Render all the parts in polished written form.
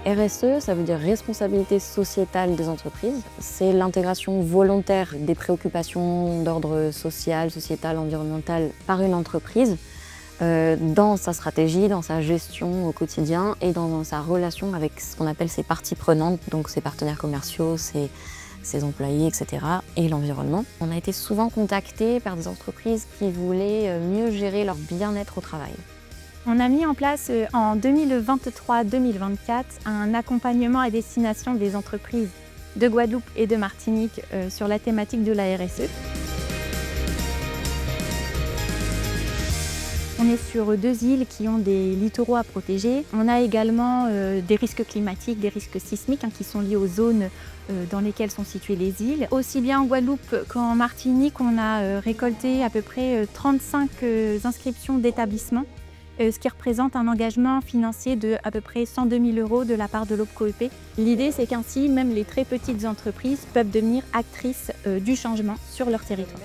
RSE, ça veut dire responsabilité sociétale des entreprises. C'est l'intégration volontaire des préoccupations d'ordre social, sociétal, environnemental par une entreprise dans sa stratégie, dans sa gestion au quotidien et dans sa relation avec ce qu'on appelle ses parties prenantes, donc ses partenaires commerciaux, ses employés, etc. et l'environnement. On a été souvent contactés par des entreprises qui voulaient mieux gérer leur bien-être au travail. On a mis en place en 2023-2024 un accompagnement à destination des entreprises de Guadeloupe et de Martinique sur la thématique de la RSE. On est sur 2 îles qui ont des littoraux à protéger. On a également des risques climatiques, des risques sismiques qui sont liés aux zones dans lesquelles sont situées les îles. Aussi bien en Guadeloupe qu'en Martinique, on a récolté à peu près 35 inscriptions d'établissements, ce qui représente un engagement financier de à peu près 102 000 € de la part de l'OPCOEP. L'idée, c'est qu'ainsi, même les très petites entreprises peuvent devenir actrices du changement sur leur territoire.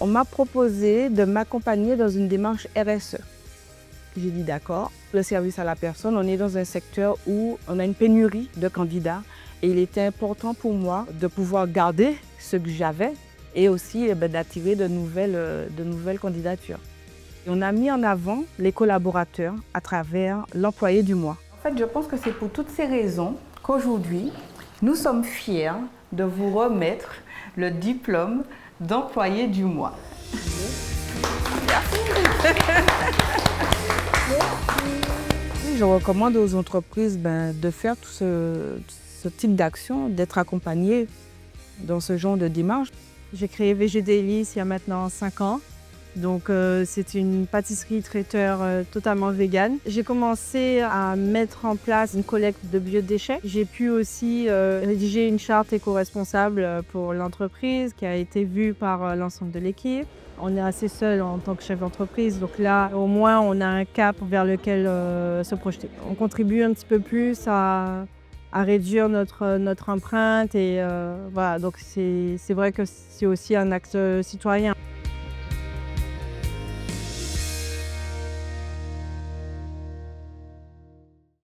On m'a proposé de m'accompagner dans une démarche RSE. J'ai dit d'accord. Le service à la personne, on est dans un secteur où on a une pénurie de candidats et il était important pour moi de pouvoir garder ce que j'avais et aussi d'attirer de nouvelles candidatures. Et on a mis en avant les collaborateurs à travers l'employé du mois. En fait, je pense que c'est pour toutes ces raisons qu'aujourd'hui, nous sommes fiers de vous remettre le diplôme d'employé du mois. Je recommande aux entreprises de faire tout ce type d'action, d'être accompagnées dans ce genre de démarche. J'ai créé VG Dailies il y a maintenant 5 ans. Donc c'est une pâtisserie traiteur totalement végane. J'ai commencé à mettre en place une collecte de biodéchets. J'ai pu aussi rédiger une charte éco-responsable pour l'entreprise qui a été vue par l'ensemble de l'équipe. On est assez seul en tant que chef d'entreprise, donc là au moins on a un cap vers lequel se projeter. On contribue un petit peu plus à réduire notre empreinte et voilà, donc c'est vrai que c'est aussi un acte citoyen.